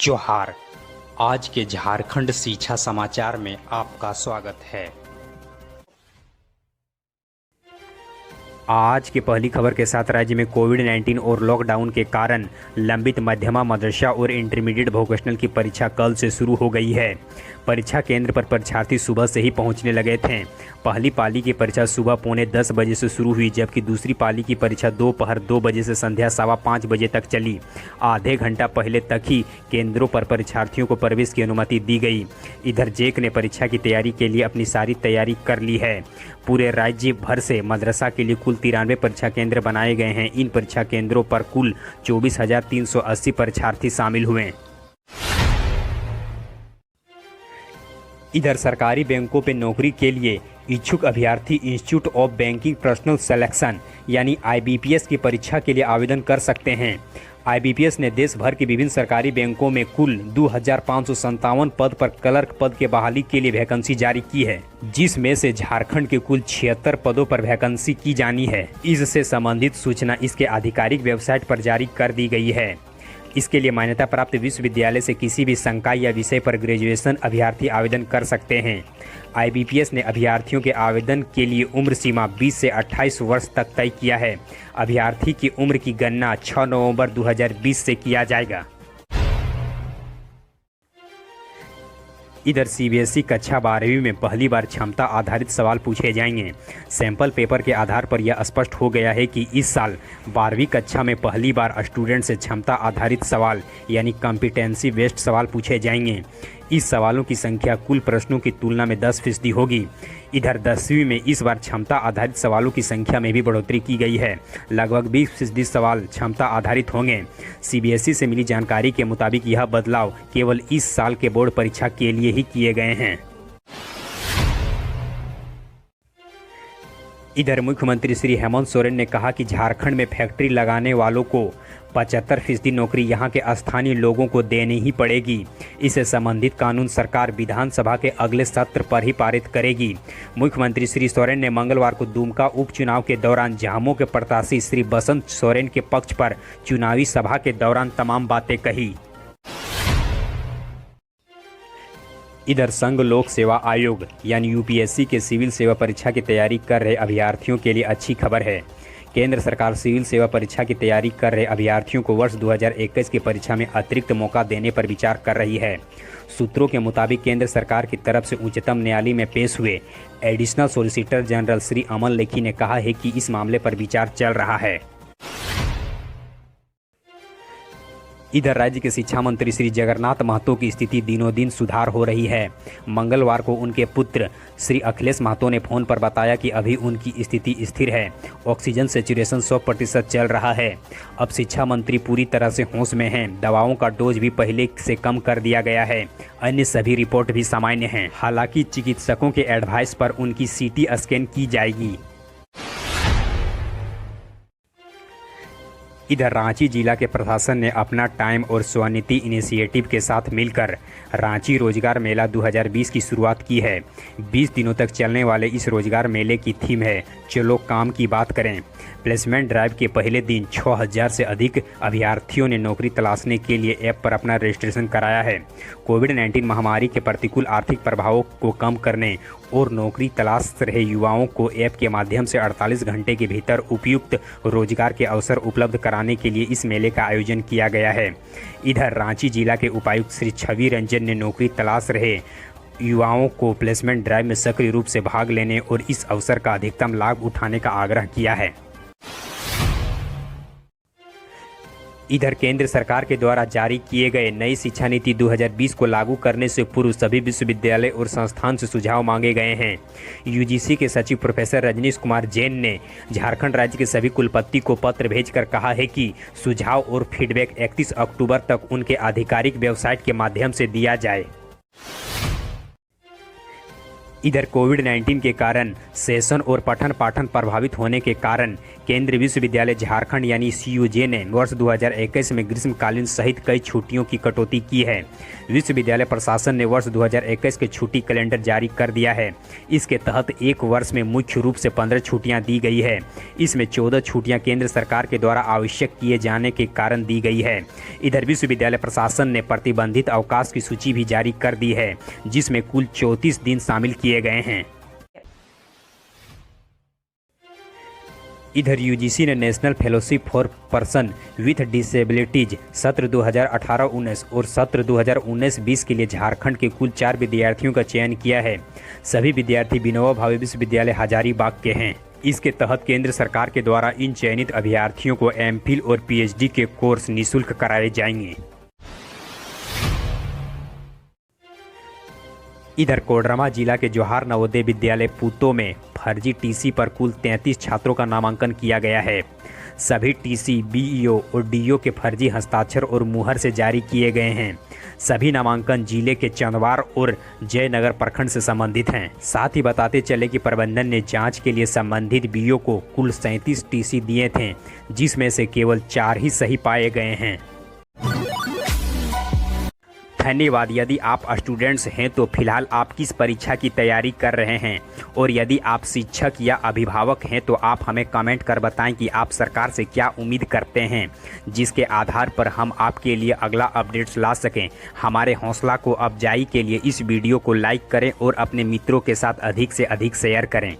जोहार। आज के झारखंड शिक्षा समाचार में आपका स्वागत है। आज की पहली खबर के साथ राज्य में कोविड-19 और लॉकडाउन के कारण लंबित मध्यमा मदरसा और इंटरमीडिएट वोकेशनल की परीक्षा कल से शुरू हो गई है। परीक्षा केंद्र पर परीक्षार्थी सुबह से ही पहुंचने लगे थे। पहली पाली की परीक्षा सुबह 9:45 बजे से शुरू हुई, जबकि दूसरी पाली की परीक्षा दोपहर 2 बजे से संध्या 5:15 बजे तक चली। आधे घंटा पहले तक ही केंद्रों पर परीक्षार्थियों को प्रवेश की अनुमति दी गई। इधर जेक ने परीक्षा की तैयारी के लिए अपनी सारी तैयारी कर ली है। पूरे राज्य भर से मदरसा के लिए कुल 93 परीक्षा केंद्र बनाए गए हैं। इन परीक्षा केंद्रों पर कुल 24,380 परीक्षार्थी शामिल हुए। इधर सरकारी बैंकों में नौकरी के लिए इच्छुक अभ्यर्थी institute of banking personal selection यानी IBPS की परीक्षा के लिए आवेदन कर सकते हैं। IBPS ने देश भर के विभिन्न सरकारी बैंकों में कुल 2,557 पद पर क्लर्क पद के बहाली के लिए वैकेंसी जारी की है, जिसमें से झारखंड के कुल 76 पदों पर वैकेंसी की जानी है। इससे संबंधित सूचना इसके आधिकारिक वेबसाइट पर जारी कर दी गई है। इसके लिए मान्यता प्राप्त विश्वविद्यालय से किसी भी संकाय या विषय पर ग्रेजुएशन अभ्यर्थी आवेदन कर सकते हैं। IBPS ने अभ्यर्थियों के आवेदन के लिए उम्र सीमा 20 से 28 वर्ष तक तय किया है। अभ्यर्थी की उम्र की गणना 6 नवंबर 2020 से किया जाएगा। इधर CBSE कक्षा 12वीं में पहली बार क्षमता आधारित सवाल पूछे जाएंगे। सैंपल पेपर के आधार पर यह स्पष्ट हो गया है कि इस साल 12वीं कक्षा में पहली बार स्टूडेंट से क्षमता आधारित सवाल यानी कॉम्पिटेंसी बेस्ड सवाल पूछे जाएंगे। इस सवालों की संख्या कुल प्रश्नों की तुलना में 10% होगी। इधर 10वीं में इस बार क्षमता आधारित सवालों की संख्या में भी बढ़ोतरी की गई है। लगभग 20% सवाल क्षमता आधारित होंगे। CBSE से मिली जानकारी के मुताबिक यह बदलाव केवल इस साल के बोर्ड परीक्षा के लिए ही किए गए हैं। इधर मुख्यमंत्री श्री हेमंत सोरेन ने कहा कि झारखंड में फैक्ट्री लगाने वालों को 75% नौकरी यहां के स्थानीय लोगों को देनी ही पड़ेगी। इससे संबंधित कानून सरकार विधानसभा के अगले सत्र पर ही पारित करेगी। मुख्यमंत्री श्री सोरेन ने मंगलवार को दुमका उपचुनाव के दौरान झामो के प्रत्याशी श्री बसंत सोरेन के पक्ष पर चुनावी सभा के दौरान तमाम बातें कही। इधर संघ लोक सेवा आयोग यानी UPSC के सिविल सेवा परीक्षा की तैयारी कर रहे अभ्यर्थियों के लिए अच्छी खबर है। केंद्र सरकार सिविल सेवा परीक्षा की तैयारी कर रहे अभ्यर्थियों को वर्ष 2021 की परीक्षा में अतिरिक्त मौका देने पर विचार कर रही है। सूत्रों के मुताबिक केंद्र सरकार की तरफ से उच्चतम न्यायालय में पेश हुए एडिशनल सॉलिसिटर जनरल श्री अमन लेखी ने कहा है कि इस मामले पर विचार चल रहा है। इधर राज्य के शिक्षा मंत्री श्री जगन्नाथ महतो की स्थिति दिनों दिन सुधार हो रही है। मंगलवार को उनके पुत्र श्री अखिलेश महतो ने फोन पर बताया कि अभी उनकी स्थिति स्थिर है। ऑक्सीजन सैचुरेशन 100% चल रहा है। अब शिक्षा मंत्री पूरी तरह से होश में हैं। दवाओं का डोज भी पहले से कम कर दिया गया है। अन्य सभी रिपोर्ट भी सामान्य हैं। हालांकि चिकित्सकों के एडवाइस पर उनकी CT स्कैन की जाएगी। इधर रांची जिला के प्रशासन ने अपना टाइम और स्वनिधि इनिशिएटिव के साथ मिलकर रांची रोजगार मेला 2020 की शुरुआत की है। 20 दिनों तक चलने वाले इस रोजगार मेले की थीम है चलो काम की बात करें। प्लेसमेंट ड्राइव के पहले दिन 6000 से अधिक अभ्यर्थियों ने नौकरी तलाशने के लिए ऐप पर अपना रजिस्ट्रेशन कराया है। कोविड-19 महामारी के प्रतिकूल आर्थिक प्रभावों को कम करने और नौकरी तलाश रहे युवाओं को ऐप के माध्यम से 48 घंटे के भीतर उपयुक्त रोजगार के अवसर उपलब्ध कराने के लिए इस मेले का आयोजन किया गया है। इधर रांची जिला के उपायुक्त श्री छवि रंजन ने नौकरी तलाश रहे युवाओं को प्लेसमेंट ड्राइव में सक्रिय रूप से भाग लेने और इस अवसर का अधिकतम लाभ उठाने का आग्रह किया है। इधर केंद्र सरकार के द्वारा जारी किए गए नई शिक्षा नीति 2020 को लागू करने से पूर्व सभी विश्वविद्यालय और संस्थान से सुझाव मांगे गए हैं। UGC के सचिव प्रोफेसर रजनीश कुमार जैन ने झारखंड राज्य के सभी कुलपति को पत्र भेजकर कहा है कि सुझाव और फीडबैक 31 अक्टूबर तक उनके आधिकारिक वेबसाइट के माध्यम से दिया जाए। इधर कोविड-19 के कारण सेशन और पठन पाठन प्रभावित होने के कारण केंद्रीय विश्वविद्यालय झारखंड यानी CUJ ने वर्ष 2021 में ग्रीष्मकालीन सहित कई छुट्टियों की कटौती की है। विश्वविद्यालय प्रशासन ने वर्ष 2021 के छुट्टी कैलेंडर जारी कर दिया है। इसके तहत एक वर्ष में मुख्य रूप से 15 छुट्टियां दी गई है। इसमें 14 छुट्टियां केंद्र सरकार के द्वारा आवश्यक किए जाने के कारण दी गई है। इधर विश्वविद्यालय प्रशासन ने प्रतिबंधित अवकाश की सूची भी जारी कर दी है, जिसमें कुल 34 दिन शामिल किए गए हैं। इधर UGC ने national fellowship for person with disabilities सत्र 2018-19 और सत्र 2019-20 के लिए झारखंड के कुल 4 विद्यार्थियों का चयन किया है। सभी विद्यार्थी विनोबा भावे विश्वविद्यालय हजारीबाग के हैं। इसके तहत केंद्र सरकार के द्वारा इन चयनित अभ्यर्थियों को MPhil और PhD के कोर्स निःशुल्क कराए जाएंगे। इधर कोडरमा जिला के जवाहर नवोदय विद्यालय पूतो में फर्जी TC पर कुल 33 छात्रों का नामांकन किया गया है। सभी TC BEO और DO के फर्जी हस्ताक्षर और मुहर से जारी किए गए हैं। सभी नामांकन जिले के चंदवार और जयनगर प्रखंड से संबंधित हैं। साथ ही बताते चले कि प्रबंधन ने जांच के लिए संबंधित BO को कुल 37 TC दिए थे, जिसमें से केवल 4 ही सही पाए गए हैं। धन्यवाद। यदि आप स्टूडेंट्स हैं तो फिलहाल आप किस परीक्षा की तैयारी कर रहे हैं, और यदि आप शिक्षक या अभिभावक हैं तो आप हमें कमेंट कर बताएं कि आप सरकार से क्या उम्मीद करते हैं, जिसके आधार पर हम आपके लिए अगला अपडेट्स ला सकें। हमारे हौसला को अफजाई के लिए इस वीडियो को लाइक करें और अपने मित्रों के साथ अधिक से अधिक शेयर करें।